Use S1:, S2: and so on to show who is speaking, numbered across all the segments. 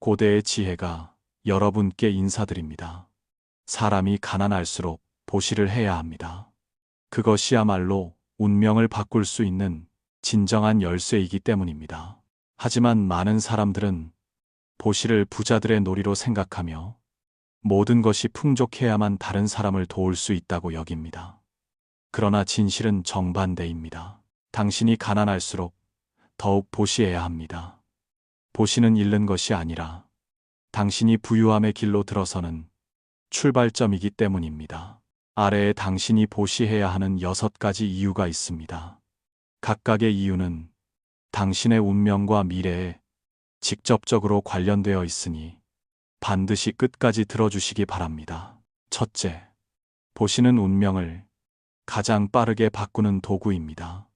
S1: 고대의 지혜가 여러분께 인사드립니다. 사람이 가난할수록 보시를 해야 합니다. 그것이야말로 운명을 바꿀 수 있는 진정한 열쇠이기 때문입니다. 하지만 많은 사람들은 보시를 부자들의 놀이로 생각하며 모든 것이 풍족해야만 다른 사람을 도울 수 있다고 여깁니다. 그러나 진실은 정반대입니다. 당신이 가난할수록 더욱 보시해야 합니다. 보시는 잃는 것이 아니라 당신이 부유함의 길로 들어서는 출발점이기 때문입니다. 아래에 당신이 보시해야 하는 6가지 이유가 있습니다. 각각의 이유는 당신의 운명과 미래에 직접적으로 관련되어 있으니 반드시 끝까지 들어주시기 바랍니다. 첫째, 보시는 운명을 가장 빠르게 바꾸는 도구입니다.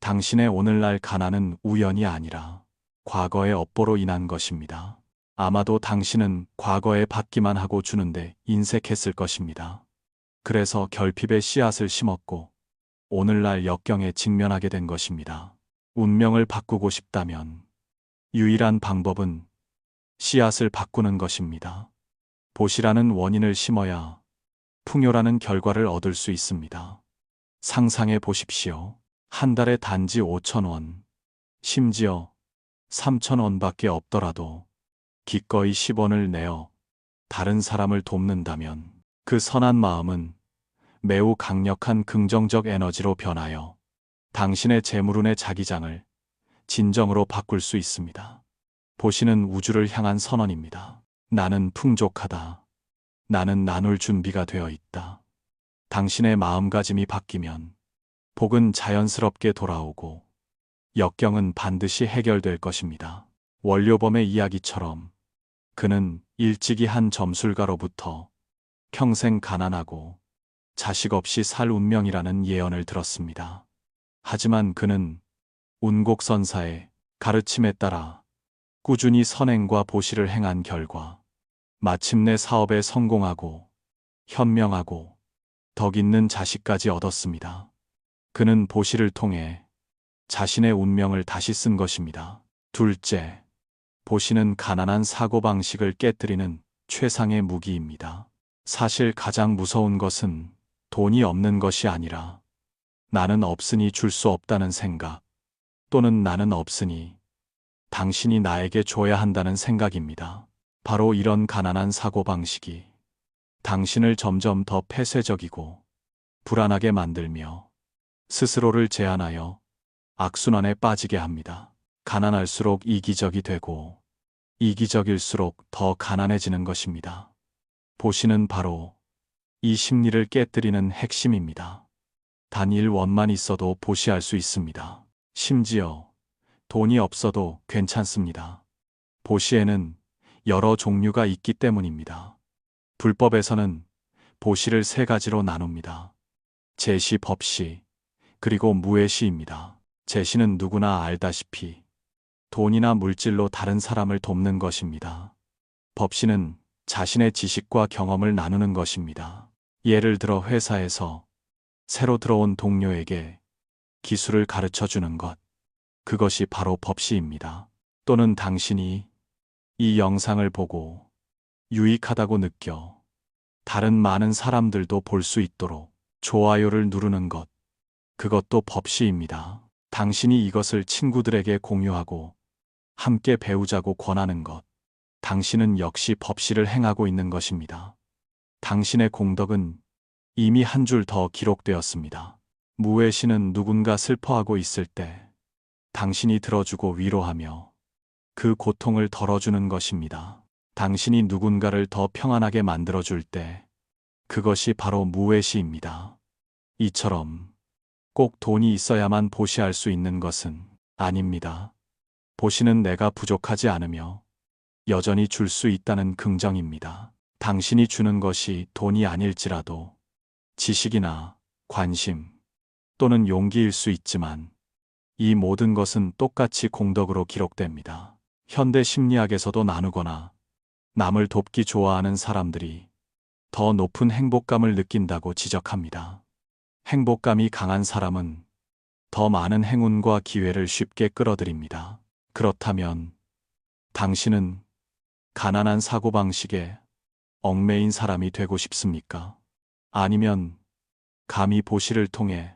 S1: 당신의 오늘날 가난은 우연이 아니라 과거의 업보로 인한 것입니다. 아마도 당신은 과거에 받기만 하고 주는데 인색했을 것입니다. 그래서 결핍의 씨앗을 심었고 오늘날 역경에 직면하게 된 것입니다. 운명을 바꾸고 싶다면 유일한 방법은 씨앗을 바꾸는 것입니다. 보시라는 원인을 심어야 풍요라는 결과를 얻을 수 있습니다. 상상해 보십시오. 한 달에 단지 5,000원, 심지어 3,000원밖에 없더라도 기꺼이 10원을 내어 다른 사람을 돕는다면 그 선한 마음은 매우 강력한 긍정적 에너지로 변하여 당신의 재물운의 자기장을 진정으로 바꿀 수 있습니다. 보시는 우주를 향한 선언입니다. 나는 풍족하다. 나는 나눌 준비가 되어 있다. 당신의 마음가짐이 바뀌면 복은 자연스럽게 돌아오고 역경은 반드시 해결될 것입니다. 원료범의 이야기처럼 그는 일찍이 한 점술가로부터 평생 가난하고 자식 없이 살 운명이라는 예언을 들었습니다. 하지만 그는 운곡선사의 가르침에 따라 꾸준히 선행과 보시를 행한 결과 마침내 사업에 성공하고 현명하고 덕 있는 자식까지 얻었습니다. 그는 보시를 통해 자신의 운명을 다시 쓴 것입니다. 둘째, 보시는 가난한 사고방식을 깨뜨리는 최상의 무기입니다. 사실 가장 무서운 것은 돈이 없는 것이 아니라 나는 없으니 줄 수 없다는 생각 또는 나는 없으니 당신이 나에게 줘야 한다는 생각입니다. 바로 이런 가난한 사고방식이 당신을 점점 더 폐쇄적이고 불안하게 만들며 스스로를 제한하여 악순환에 빠지게 합니다. 가난할수록 이기적이 되고 이기적일수록 더 가난해지는 것입니다. 보시는 바로 이 심리를 깨뜨리는 핵심입니다. 단 1원만 있어도 보시할 수 있습니다. 심지어 돈이 없어도 괜찮습니다. 보시에는 여러 종류가 있기 때문입니다. 불법에서는 보시를 3가지로 나눕니다. 제시, 법시, 그리고 무예시입니다. 제시는 누구나 알다시피 돈이나 물질로 다른 사람을 돕는 것입니다. 법시는 자신의 지식과 경험을 나누는 것입니다. 예를 들어 회사에서 새로 들어온 동료에게 기술을 가르쳐 주는 것. 그것이 바로 법시입니다. 또는 당신이 이 영상을 보고 유익하다고 느껴 다른 많은 사람들도 볼 수 있도록 좋아요를 누르는 것. 그것도 법시입니다. 당신이 이것을 친구들에게 공유하고 함께 배우자고 권하는 것. 당신은 역시 법시를 행하고 있는 것입니다. 당신의 공덕은 이미 한 줄 더 기록되었습니다. 무예시는 누군가 슬퍼하고 있을 때 당신이 들어주고 위로하며 그 고통을 덜어주는 것입니다. 당신이 누군가를 더 평안하게 만들어줄 때 그것이 바로 무예시입니다. 이처럼 꼭 돈이 있어야만 보시할 수 있는 것은 아닙니다. 보시는 내가 부족하지 않으며 여전히 줄 수 있다는 긍정입니다. 당신이 주는 것이 돈이 아닐지라도 지식이나 관심 또는 용기일 수 있지만 이 모든 것은 똑같이 공덕으로 기록됩니다. 현대 심리학에서도 나누거나 남을 돕기 좋아하는 사람들이 더 높은 행복감을 느낀다고 지적합니다. 행복감이 강한 사람은 더 많은 행운과 기회를 쉽게 끌어들입니다. 그렇다면 당신은 가난한 사고방식에 얽매인 사람이 되고 싶습니까? 아니면 감히 보시를 통해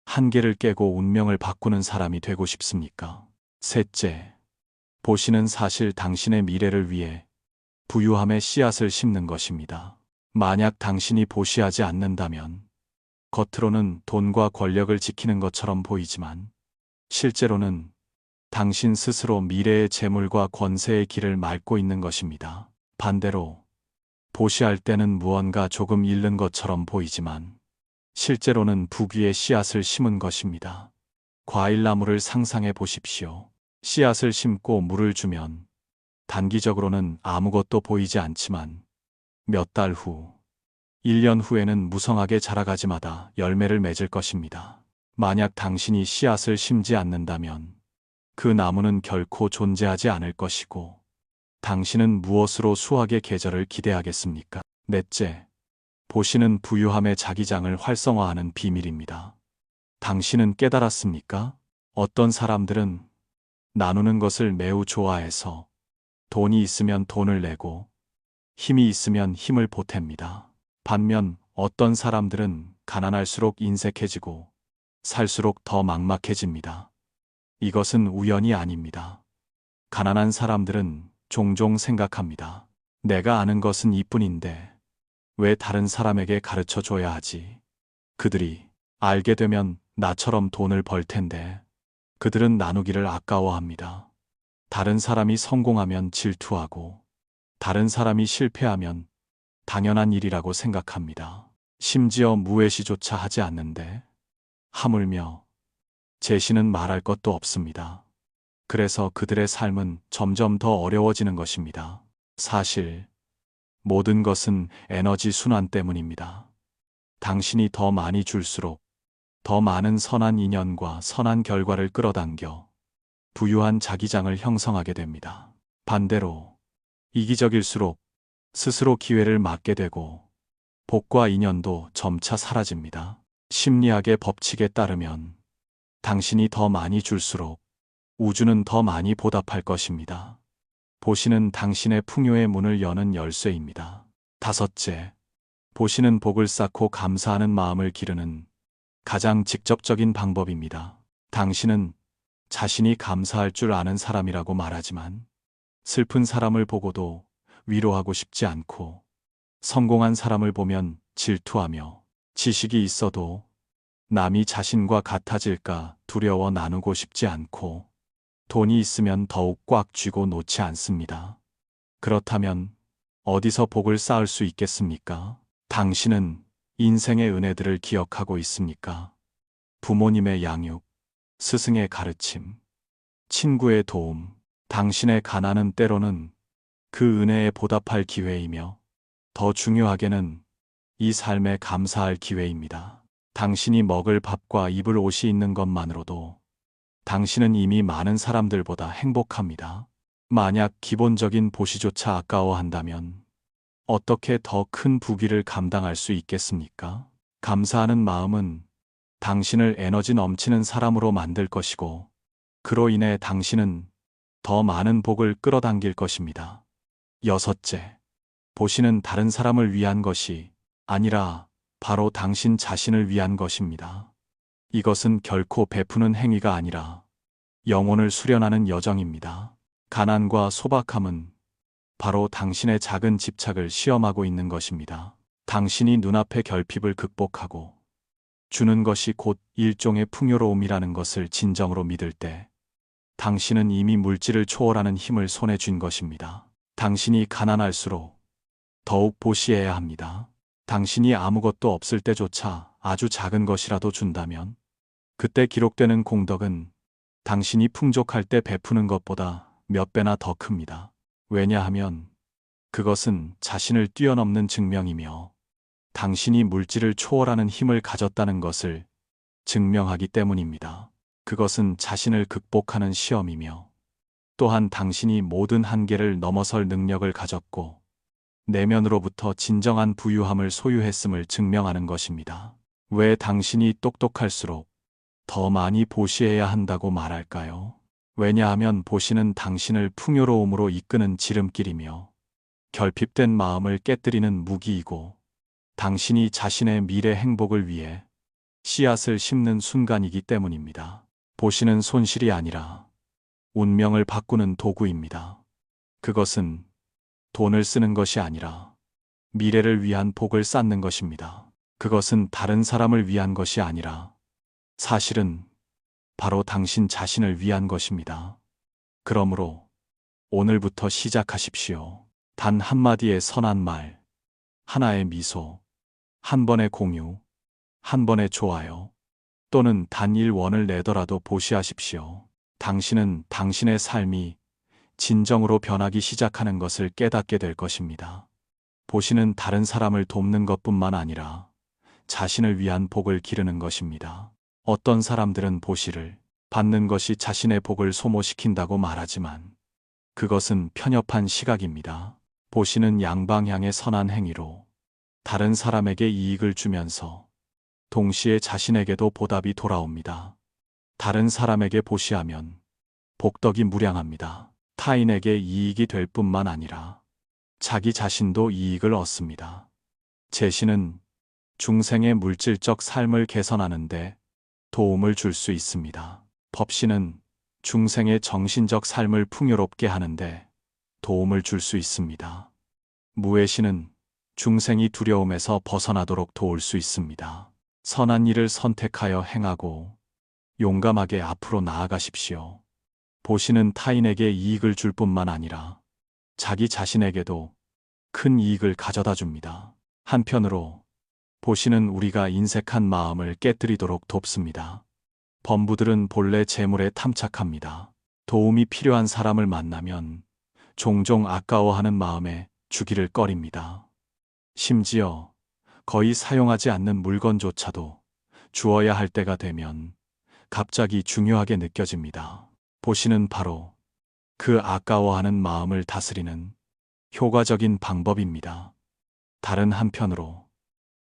S1: 한계를 깨고 운명을 바꾸는 사람이 되고 싶습니까? 셋째, 보시는 사실 당신의 미래를 위해 부유함의 씨앗을 심는 것입니다. 만약 당신이 보시하지 않는다면 겉으로는 돈과 권력을 지키는 것처럼 보이지만 실제로는 당신 스스로 미래의 재물과 권세의 길을 막고 있는 것입니다. 반대로 보시할 때는 무언가 조금 잃는 것처럼 보이지만 실제로는 부귀의 씨앗을 심은 것입니다. 과일나무를 상상해 보십시오. 씨앗을 심고 물을 주면 단기적으로는 아무것도 보이지 않지만 몇 달 후, 1년 후에는 무성하게 자라가지마다 열매를 맺을 것입니다. 만약 당신이 씨앗을 심지 않는다면 그 나무는 결코 존재하지 않을 것이고 당신은 무엇으로 수확의 계절을 기대하겠습니까? 넷째, 보시는 부유함의 자기장을 활성화하는 비밀입니다. 당신은 깨달았습니까? 어떤 사람들은 나누는 것을 매우 좋아해서 돈이 있으면 돈을 내고 힘이 있으면 힘을 보탭니다. 반면 어떤 사람들은 가난할수록 인색해지고 살수록 더 막막해집니다. 이것은 우연이 아닙니다. 가난한 사람들은 종종 생각합니다. 내가 아는 것은 이뿐인데 왜 다른 사람에게 가르쳐 줘야 하지? 그들이 알게 되면 나처럼 돈을 벌 텐데. 그들은 나누기를 아까워합니다. 다른 사람이 성공하면 질투하고 다른 사람이 실패하면 당연한 일이라고 생각합니다. 심지어 무외시조차 하지 않는데 하물며 제시는 말할 것도 없습니다. 그래서 그들의 삶은 점점 더 어려워지는 것입니다. 사실 모든 것은 에너지 순환 때문입니다. 당신이 더 많이 줄수록 더 많은 선한 인연과 선한 결과를 끌어당겨 부유한 자기장을 형성하게 됩니다. 반대로 이기적일수록 스스로 기회를 막게 되고 복과 인연도 점차 사라집니다. 심리학의 법칙에 따르면 당신이 더 많이 줄수록 우주는 더 많이 보답할 것입니다. 보시는 당신의 풍요의 문을 여는 열쇠입니다. 다섯째, 보시는 복을 쌓고 감사하는 마음을 기르는 가장 직접적인 방법입니다. 당신은 자신이 감사할 줄 아는 사람이라고 말하지만 슬픈 사람을 보고도 위로하고 싶지 않고 성공한 사람을 보면 질투하며 지식이 있어도 남이 자신과 같아질까 두려워 나누고 싶지 않고 돈이 있으면 더욱 꽉 쥐고 놓지 않습니다. 그렇다면 어디서 복을 쌓을 수 있겠습니까? 당신은 인생의 은혜들을 기억하고 있습니까? 부모님의 양육, 스승의 가르침, 친구의 도움, 당신의 가난은 때로는 그 은혜에 보답할 기회이며 더 중요하게는 이 삶에 감사할 기회입니다. 당신이 먹을 밥과 입을 옷이 있는 것만으로도 당신은 이미 많은 사람들보다 행복합니다. 만약 기본적인 보시조차 아까워한다면 어떻게 더 큰 부귀를 감당할 수 있겠습니까? 감사하는 마음은 당신을 에너지 넘치는 사람으로 만들 것이고 그로 인해 당신은 더 많은 복을 끌어당길 것입니다. 여섯째, 보시는 다른 사람을 위한 것이 아니라 바로 당신 자신을 위한 것입니다. 이것은 결코 베푸는 행위가 아니라 영혼을 수련하는 여정입니다. 가난과 소박함은 바로 당신의 작은 집착을 시험하고 있는 것입니다. 당신이 눈앞의 결핍을 극복하고 주는 것이 곧 일종의 풍요로움이라는 것을 진정으로 믿을 때 당신은 이미 물질을 초월하는 힘을 손에 쥔 것입니다. 당신이 가난할수록 더욱 보시해야 합니다. 당신이 아무것도 없을 때조차 아주 작은 것이라도 준다면 그때 기록되는 공덕은 당신이 풍족할 때 베푸는 것보다 몇 배나 더 큽니다. 왜냐하면 그것은 자신을 뛰어넘는 증명이며 당신이 물질을 초월하는 힘을 가졌다는 것을 증명하기 때문입니다. 그것은 자신을 극복하는 시험이며 또한 당신이 모든 한계를 넘어설 능력을 가졌고 내면으로부터 진정한 부유함을 소유했음을 증명하는 것입니다. 왜 당신이 똑똑할수록 더 많이 보시해야 한다고 말할까요? 왜냐하면 보시는 당신을 풍요로움으로 이끄는 지름길이며 결핍된 마음을 깨뜨리는 무기이고 당신이 자신의 미래 행복을 위해 씨앗을 심는 순간이기 때문입니다. 보시는 손실이 아니라 운명을 바꾸는 도구입니다. 그것은 돈을 쓰는 것이 아니라 미래를 위한 복을 쌓는 것입니다. 그것은 다른 사람을 위한 것이 아니라 사실은 바로 당신 자신을 위한 것입니다. 그러므로 오늘부터 시작하십시오. 단 한마디의 선한 말, 하나의 미소, 한 번의 공유, 한 번의 좋아요, 또는 단 1원을 내더라도 보시하십시오. 당신은 당신의 삶이 진정으로 변하기 시작하는 것을 깨닫게 될 것입니다. 보시는 다른 사람을 돕는 것뿐만 아니라 자신을 위한 복을 기르는 것입니다. 어떤 사람들은 보시를 받는 것이 자신의 복을 소모시킨다고 말하지만 그것은 편협한 시각입니다. 보시는 양방향의 선한 행위로 다른 사람에게 이익을 주면서 동시에 자신에게도 보답이 돌아옵니다. 다른 사람에게 보시하면 복덕이 무량합니다. 타인에게 이익이 될 뿐만 아니라 자기 자신도 이익을 얻습니다. 제시는 중생의 물질적 삶을 개선하는 데 도움을 줄 수 있습니다. 법시는 중생의 정신적 삶을 풍요롭게 하는데 도움을 줄 수 있습니다. 무예시는 중생이 두려움에서 벗어나도록 도울 수 있습니다. 선한 일을 선택하여 행하고 용감하게 앞으로 나아가십시오. 보시는 타인에게 이익을 줄 뿐만 아니라 자기 자신에게도 큰 이익을 가져다 줍니다. 한편으로 보시는 우리가 인색한 마음을 깨뜨리도록 돕습니다. 범부들은 본래 재물에 탐착합니다. 도움이 필요한 사람을 만나면 종종 아까워하는 마음에 주기를 꺼립니다. 심지어 거의 사용하지 않는 물건조차도 주어야 할 때가 되면 갑자기 중요하게 느껴집니다. 보시는 바로 그 아까워하는 마음을 다스리는 효과적인 방법입니다. 다른 한편으로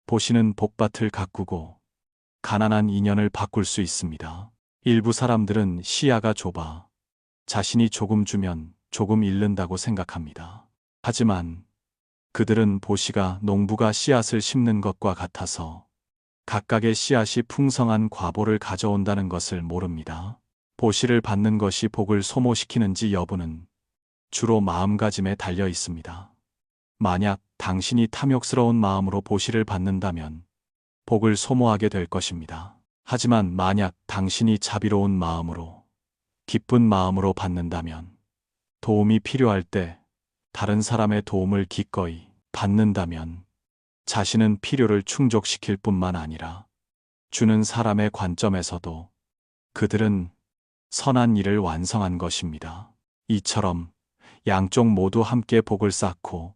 S1: 보시는 복밭을 가꾸고 가난한 인연을 바꿀 수 있습니다. 일부 사람들은 시야가 좁아 자신이 조금 주면 조금 잃는다고 생각합니다. 하지만 그들은 보시가 농부가 씨앗을 심는 것과 같아서 각각의 씨앗이 풍성한 과보를 가져온다는 것을 모릅니다. 보시를 받는 것이 복을 소모시키는지 여부는 주로 마음가짐에 달려 있습니다. 만약 당신이 탐욕스러운 마음으로 보시를 받는다면 복을 소모하게 될 것입니다. 하지만 만약 당신이 자비로운 마음으로, 기쁜 마음으로 받는다면, 도움이 필요할 때 다른 사람의 도움을 기꺼이 받는다면 자신은 필요를 충족시킬 뿐만 아니라 주는 사람의 관점에서도 그들은 선한 일을 완성한 것입니다. 이처럼 양쪽 모두 함께 복을 쌓고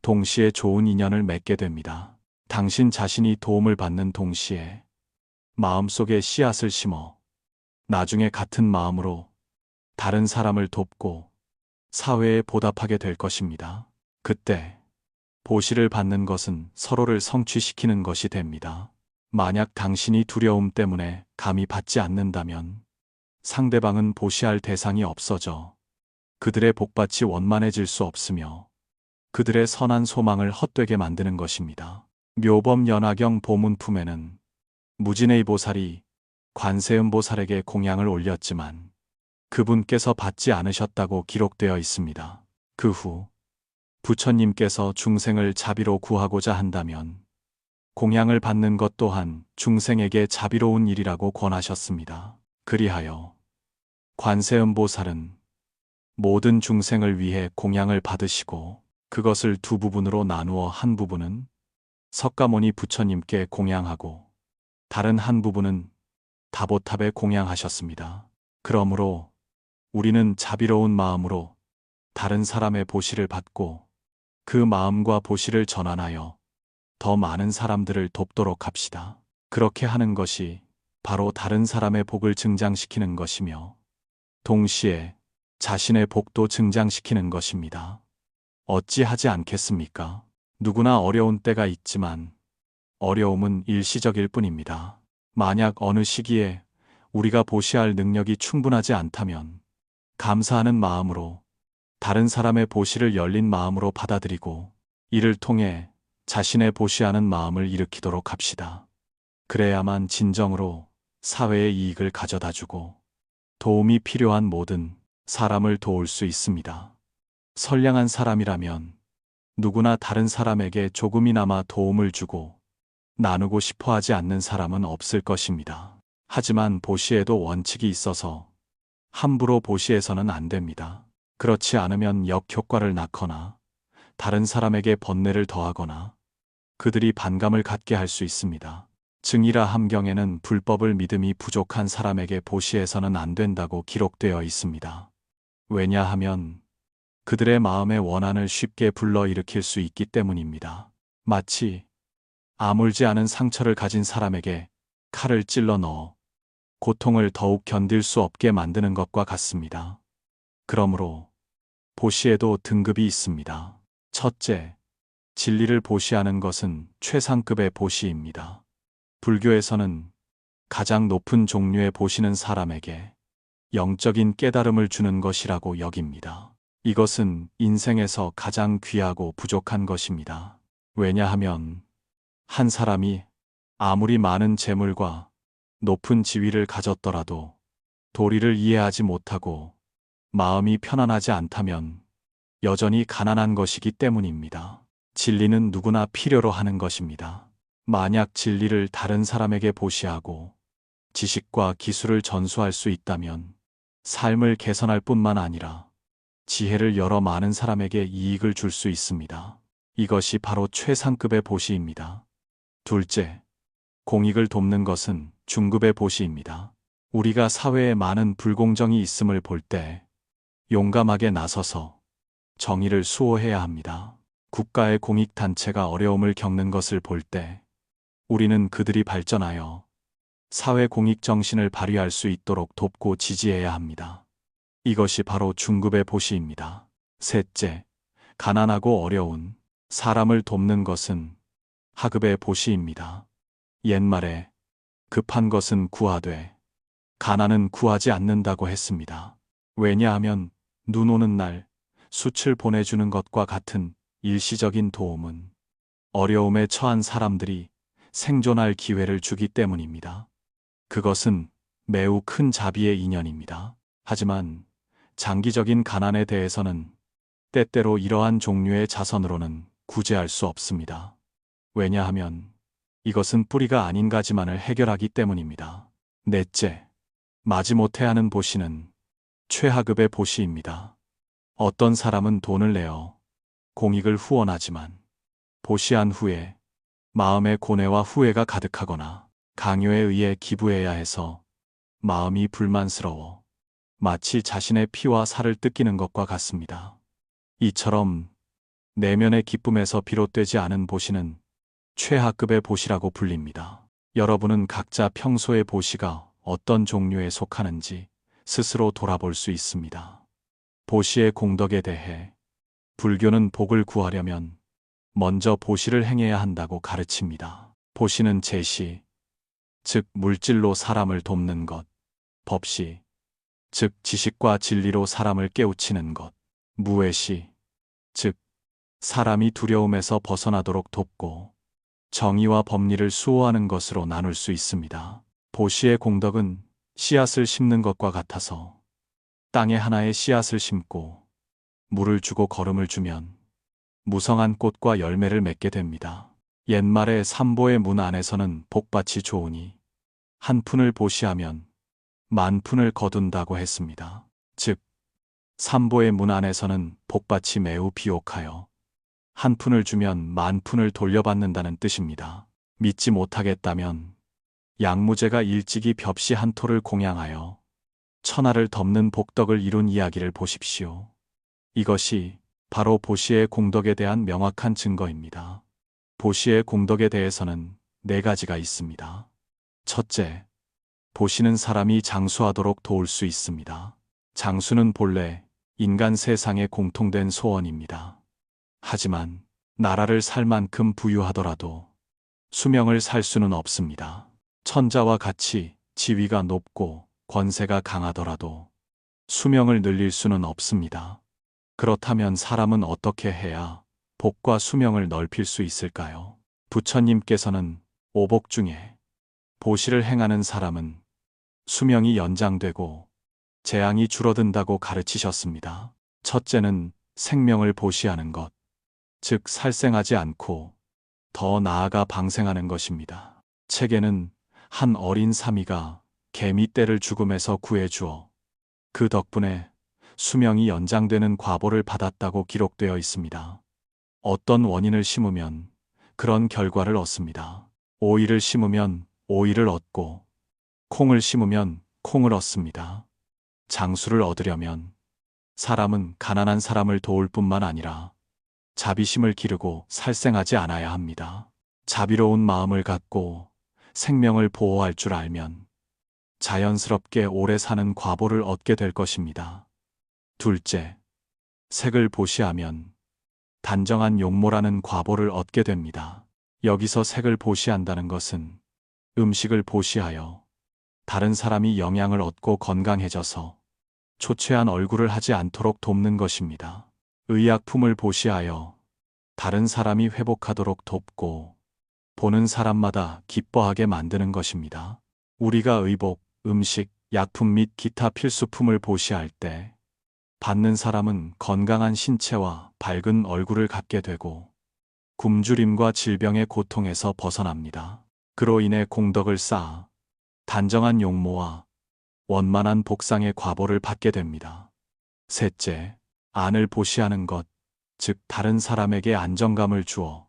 S1: 동시에 좋은 인연을 맺게 됩니다. 당신 자신이 도움을 받는 동시에 마음속에 씨앗을 심어 나중에 같은 마음으로 다른 사람을 돕고 사회에 보답하게 될 것입니다. 그때 보시를 받는 것은 서로를 성취시키는 것이 됩니다. 만약 당신이 두려움 때문에 감히 받지 않는다면 상대방은 보시할 대상이 없어져 그들의 복밭이 원만해질 수 없으며 그들의 선한 소망을 헛되게 만드는 것입니다. 묘범 연화경 보문품에는 무진의 보살이 관세음 보살에게 공양을 올렸지만 그분께서 받지 않으셨다고 기록되어 있습니다. 그 후 부처님께서 중생을 자비로 구하고자 한다면 공양을 받는 것 또한 중생에게 자비로운 일이라고 권하셨습니다. 그리하여 관세음 보살은 모든 중생을 위해 공양을 받으시고 그것을 두 부분으로 나누어 한 부분은 석가모니 부처님께 공양하고 다른 한 부분은 다보탑에 공양하셨습니다. 그러므로 우리는 자비로운 마음으로 다른 사람의 보시를 받고 그 마음과 보시를 전환하여 더 많은 사람들을 돕도록 합시다. 그렇게 하는 것이 바로 다른 사람의 복을 증장시키는 것이며 동시에 자신의 복도 증장시키는 것입니다. 어찌하지 않겠습니까? 누구나 어려운 때가 있지만 어려움은 일시적일 뿐입니다. 만약 어느 시기에 우리가 보시할 능력이 충분하지 않다면 감사하는 마음으로 다른 사람의 보시를 열린 마음으로 받아들이고 이를 통해 자신의 보시하는 마음을 일으키도록 합시다. 그래야만 진정으로 사회의 이익을 가져다 주고 도움이 필요한 모든 사람을 도울 수 있습니다. 선량한 사람이라면 누구나 다른 사람에게 조금이나마 도움을 주고 나누고 싶어 하지 않는 사람은 없을 것입니다. 하지만 보시에도 원칙이 있어서 함부로 보시해서는 안 됩니다. 그렇지 않으면 역효과를 낳거나 다른 사람에게 번뇌를 더하거나 그들이 반감을 갖게 할 수 있습니다. 증이라 함경에는 불법을 믿음이 부족한 사람에게 보시해서는 안 된다고 기록되어 있습니다. 왜냐하면 그들의 마음의 원한을 쉽게 불러일으킬 수 있기 때문입니다. 마치 아물지 않은 상처를 가진 사람에게 칼을 찔러 넣어 고통을 더욱 견딜 수 없게 만드는 것과 같습니다. 그러므로 보시에도 등급이 있습니다. 첫째, 진리를 보시하는 것은 최상급의 보시입니다. 불교에서는 가장 높은 종류의 보시는 사람에게 영적인 깨달음을 주는 것이라고 여깁니다. 이것은 인생에서 가장 귀하고 부족한 것입니다. 왜냐하면 한 사람이 아무리 많은 재물과 높은 지위를 가졌더라도 도리를 이해하지 못하고 마음이 편안하지 않다면 여전히 가난한 것이기 때문입니다. 진리는 누구나 필요로 하는 것입니다. 만약 진리를 다른 사람에게 보시하고 지식과 기술을 전수할 수 있다면 삶을 개선할 뿐만 아니라 지혜를 여러 많은 사람에게 이익을 줄 수 있습니다. 이것이 바로 최상급의 보시입니다. 둘째, 공익을 돕는 것은 중급의 보시입니다. 우리가 사회에 많은 불공정이 있음을 볼 때 용감하게 나서서 정의를 수호해야 합니다. 국가의 공익단체가 어려움을 겪는 것을 볼 때 우리는 그들이 발전하여 사회 공익 정신을 발휘할 수 있도록 돕고 지지해야 합니다. 이것이 바로 중급의 보시입니다. 셋째, 가난하고 어려운 사람을 돕는 것은 하급의 보시입니다. 옛말에 급한 것은 구하되 가난은 구하지 않는다고 했습니다. 왜냐하면 눈 오는 날 숯을 보내주는 것과 같은 일시적인 도움은 어려움에 처한 사람들이 생존할 기회를 주기 때문입니다. 그것은 매우 큰 자비의 인연입니다. 하지만 장기적인 가난에 대해서는 때때로 이러한 종류의 자선으로는 구제할 수 없습니다. 왜냐하면 이것은 뿌리가 아닌 가지만을 해결하기 때문입니다. 넷째, 마지못해 하는 보시는 최하급의 보시입니다. 어떤 사람은 돈을 내어 공익을 후원하지만 보시한 후에 마음의 고뇌와 후회가 가득하거나 강요에 의해 기부해야 해서 마음이 불만스러워 마치 자신의 피와 살을 뜯기는 것과 같습니다. 이처럼 내면의 기쁨에서 비롯되지 않은 보시는 최하급의 보시라고 불립니다. 여러분은 각자 평소의 보시가 어떤 종류에 속하는지 스스로 돌아볼 수 있습니다. 보시의 공덕에 대해 불교는 복을 구하려면 먼저 보시를 행해야 한다고 가르칩니다. 보시는 제시, 즉 물질로 사람을 돕는 것, 법시, 즉 지식과 진리로 사람을 깨우치는 것, 무외시, 즉 사람이 두려움에서 벗어나도록 돕고 정의와 법리를 수호하는 것으로 나눌 수 있습니다. 보시의 공덕은 씨앗을 심는 것과 같아서 땅에 하나의 씨앗을 심고 물을 주고 거름을 주면 무성한 꽃과 열매를 맺게 됩니다. 옛말에 삼보의 문 안에서는 복밭이 좋으니 한 푼을 보시하면 만 푼을 거둔다고 했습니다. 즉, 삼보의 문 안에서는 복밭이 매우 비옥하여 한 푼을 주면 만 푼을 돌려받는다는 뜻입니다. 믿지 못하겠다면 양무제가 일찍이 벽시 한 토를 공양하여 천하를 덮는 복덕을 이룬 이야기를 보십시오. 이것이 바로 보시의 공덕에 대한 명확한 증거입니다. 보시의 공덕에 대해서는 네 가지가 있습니다. 첫째, 보시는 사람이 장수하도록 도울 수 있습니다. 장수는 본래 인간 세상에 공통된 소원입니다. 하지만 나라를 살 만큼 부유하더라도 수명을 살 수는 없습니다. 천자와 같이 지위가 높고 권세가 강하더라도 수명을 늘릴 수는 없습니다. 그렇다면 사람은 어떻게 해야 복과 수명을 넓힐 수 있을까요? 부처님께서는 오복 중에 보시를 행하는 사람은 수명이 연장되고 재앙이 줄어든다고 가르치셨습니다. 첫째는 생명을 보시하는 것, 즉 살생하지 않고 더 나아가 방생하는 것입니다. 책에는 한 어린 사미가 개미 떼를 죽음에서 구해주어 그 덕분에 수명이 연장되는 과보를 받았다고 기록되어 있습니다. 어떤 원인을 심으면 그런 결과를 얻습니다. 오이를 심으면 오이를 얻고 콩을 심으면 콩을 얻습니다. 장수를 얻으려면 사람은 가난한 사람을 도울 뿐만 아니라 자비심을 기르고 살생하지 않아야 합니다. 자비로운 마음을 갖고 생명을 보호할 줄 알면 자연스럽게 오래 사는 과보를 얻게 될 것입니다. 둘째, 색을 보시하면 단정한 용모라는 과보를 얻게 됩니다. 여기서 색을 보시한다는 것은 음식을 보시하여 다른 사람이 영양을 얻고 건강해져서 초췌한 얼굴을 하지 않도록 돕는 것입니다. 의약품을 보시하여 다른 사람이 회복하도록 돕고 보는 사람마다 기뻐하게 만드는 것입니다. 우리가 의복, 음식, 약품 및 기타 필수품을 보시할 때 받는 사람은 건강한 신체와 밝은 얼굴을 갖게 되고 굶주림과 질병의 고통에서 벗어납니다. 그로 인해 공덕을 쌓아 단정한 용모와 원만한 복상의 과보를 받게 됩니다. 셋째, 안을 보시하는 것, 즉 다른 사람에게 안정감을 주어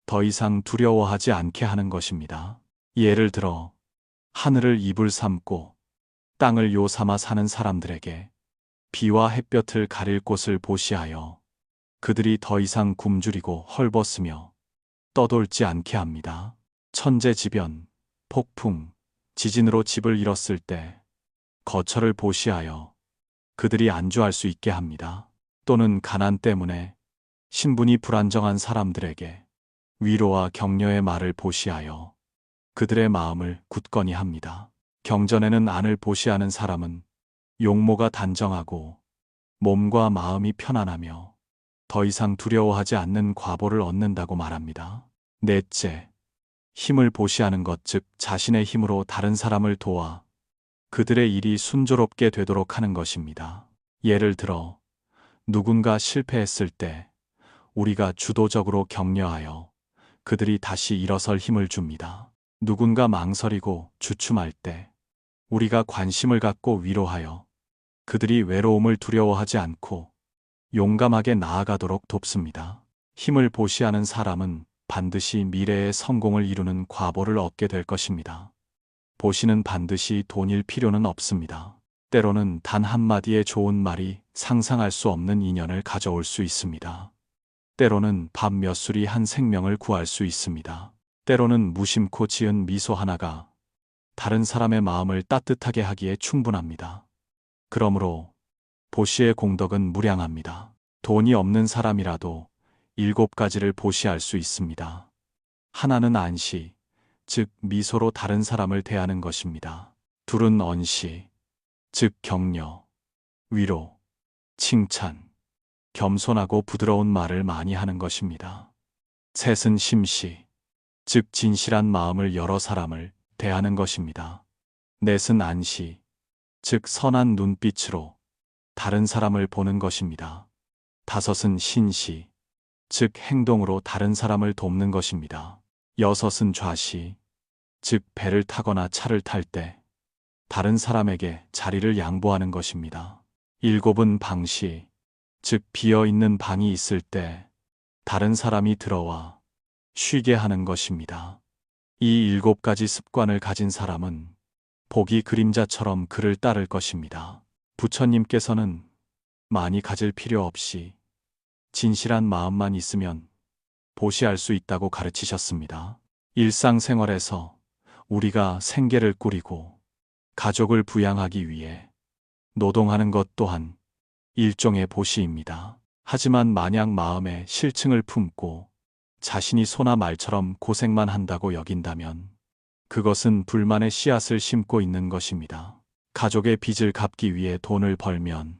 S1: 더 이상 두려워하지 않게 하는 것입니다. 예를 들어 하늘을 이불 삼고 땅을 요 삼아 사는 사람들에게 비와 햇볕을 가릴 곳을 보시하여 그들이 더 이상 굶주리고 헐벗으며 떠돌지 않게 합니다. 천재지변, 폭풍, 지진으로 집을 잃었을 때 거처를 보시하여 그들이 안주할 수 있게 합니다. 또는 가난 때문에 신분이 불안정한 사람들에게 위로와 격려의 말을 보시하여 그들의 마음을 굳건히 합니다. 경전에는 안을 보시하는 사람은 용모가 단정하고 몸과 마음이 편안하며 더 이상 두려워하지 않는 과보를 얻는다고 말합니다. 넷째, 힘을 보시하는 것, 즉 자신의 힘으로 다른 사람을 도와 그들의 일이 순조롭게 되도록 하는 것입니다. 예를 들어 누군가 실패했을 때 우리가 주도적으로 격려하여 그들이 다시 일어설 힘을 줍니다. 누군가 망설이고 주춤할 때 우리가 관심을 갖고 위로하여 그들이 외로움을 두려워하지 않고 용감하게 나아가도록 돕습니다. 힘을 보시하는 사람은 반드시 미래의 성공을 이루는 과보를 얻게 될 것입니다. 보시는 반드시 돈일 필요는 없습니다. 때로는 단 한마디의 좋은 말이 상상할 수 없는 인연을 가져올 수 있습니다. 때로는 밥 몇 술이 한 생명을 구할 수 있습니다. 때로는 무심코 지은 미소 하나가 다른 사람의 마음을 따뜻하게 하기에 충분합니다. 그러므로 보시의 공덕은 무량합니다. 돈이 없는 사람이라도 7가지를 보시할 수 있습니다. 하나는 안시, 즉 미소로 다른 사람을 대하는 것입니다. 둘은 언시, 즉 격려, 위로, 칭찬, 겸손하고 부드러운 말을 많이 하는 것입니다. 셋은 심시, 즉 진실한 마음을 여러 사람을 대하는 것입니다. 넷은 안시, 즉 선한 눈빛으로 다른 사람을 보는 것입니다. 다섯은 신시, 즉 행동으로 다른 사람을 돕는 것입니다. 여섯은 좌시, 즉 배를 타거나 차를 탈 때 다른 사람에게 자리를 양보하는 것입니다. 일곱은 방시, 즉 비어있는 방이 있을 때 다른 사람이 들어와 쉬게 하는 것입니다. 이 7가지 습관을 가진 사람은 복이 그림자처럼 그를 따를 것입니다. 부처님께서는 많이 가질 필요 없이 진실한 마음만 있으면 보시할 수 있다고 가르치셨습니다. 일상생활에서 우리가 생계를 꾸리고 가족을 부양하기 위해 노동하는 것 또한 일종의 보시입니다. 하지만 만약 마음에 실증을 품고 자신이 소나 말처럼 고생만 한다고 여긴다면 그것은 불만의 씨앗을 심고 있는 것입니다. 가족의 빚을 갚기 위해 돈을 벌면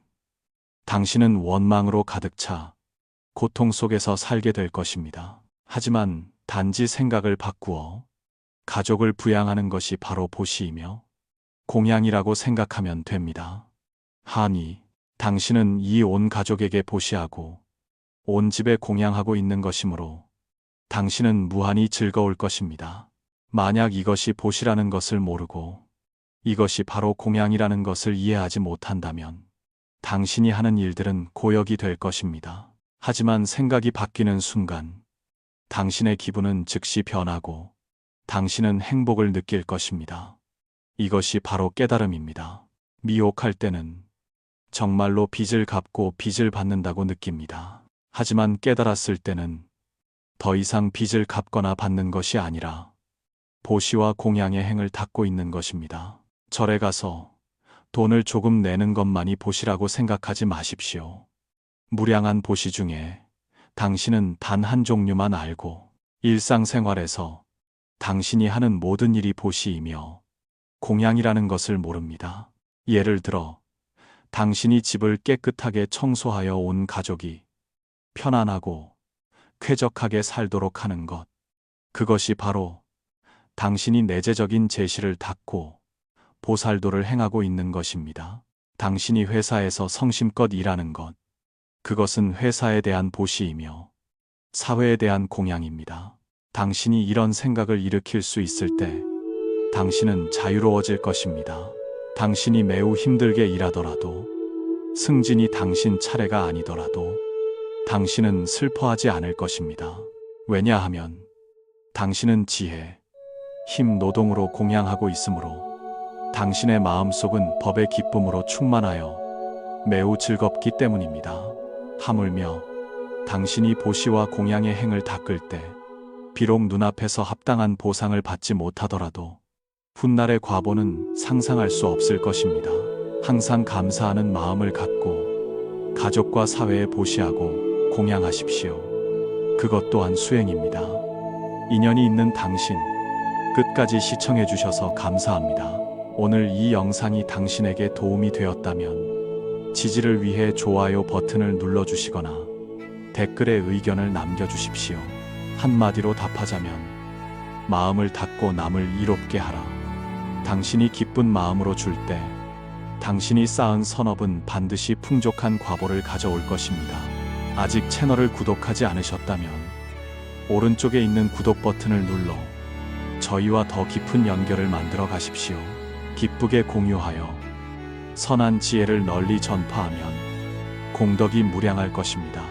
S1: 당신은 원망으로 가득 차 고통 속에서 살게 될 것입니다. 하지만 단지 생각을 바꾸어 가족을 부양하는 것이 바로 보시이며 공양이라고 생각하면 됩니다. 하니 당신은 이 온 가족에게 보시하고 온 집에 공양하고 있는 것이므로 당신은 무한히 즐거울 것입니다. 만약 이것이 보시라는 것을 모르고 이것이 바로 공양이라는 것을 이해하지 못한다면 당신이 하는 일들은 고역이 될 것입니다. 하지만 생각이 바뀌는 순간 당신의 기분은 즉시 변하고 당신은 행복을 느낄 것입니다. 이것이 바로 깨달음입니다. 미혹할 때는 정말로 빚을 갚고 빚을 받는다고 느낍니다. 하지만 깨달았을 때는 더 이상 빚을 갚거나 받는 것이 아니라 보시와 공양의 행을 닦고 있는 것입니다. 절에 가서 돈을 조금 내는 것만이 보시라고 생각하지 마십시오. 무량한 보시 중에 당신은 단 한 종류만 알고 일상생활에서 당신이 하는 모든 일이 보시이며 공양이라는 것을 모릅니다. 예를 들어 당신이 집을 깨끗하게 청소하여 온 가족이 편안하고 쾌적하게 살도록 하는 것, 그것이 바로 당신이 내재적인 제시를 닦고 보살도를 행하고 있는 것입니다. 당신이 회사에서 성심껏 일하는 것, 그것은 회사에 대한 보시이며 사회에 대한 공양입니다. 당신이 이런 생각을 일으킬 수 있을 때 당신은 자유로워질 것입니다. 당신이 매우 힘들게 일하더라도, 승진이 당신 차례가 아니더라도 당신은 슬퍼하지 않을 것입니다. 왜냐하면 당신은 지혜, 힘, 노동으로 공양하고 있으므로 당신의 마음속은 법의 기쁨으로 충만하여 매우 즐겁기 때문입니다. 하물며 당신이 보시와 공양의 행을 닦을 때 비록 눈앞에서 합당한 보상을 받지 못하더라도 훗날의 과보는 상상할 수 없을 것입니다. 항상 감사하는 마음을 갖고 가족과 사회에 보시하고 공양하십시오. 그것 또한 수행입니다. 인연이 있는 당신, 끝까지 시청해 주셔서 감사합니다. 오늘 이 영상이 당신에게 도움이 되었다면 지지를 위해 좋아요 버튼을 눌러주시거나 댓글에 의견을 남겨주십시오. 한마디로 답하자면 마음을 닫고 남을 이롭게 하라. 당신이 기쁜 마음으로 줄 때 당신이 쌓은 선업은 반드시 풍족한 과보를 가져올 것입니다. 아직 채널을 구독하지 않으셨다면 오른쪽에 있는 구독 버튼을 눌러 저희와 더 깊은 연결을 만들어 가십시오. 기쁘게 공유하여 선한 지혜를 널리 전파하면 공덕이 무량할 것입니다.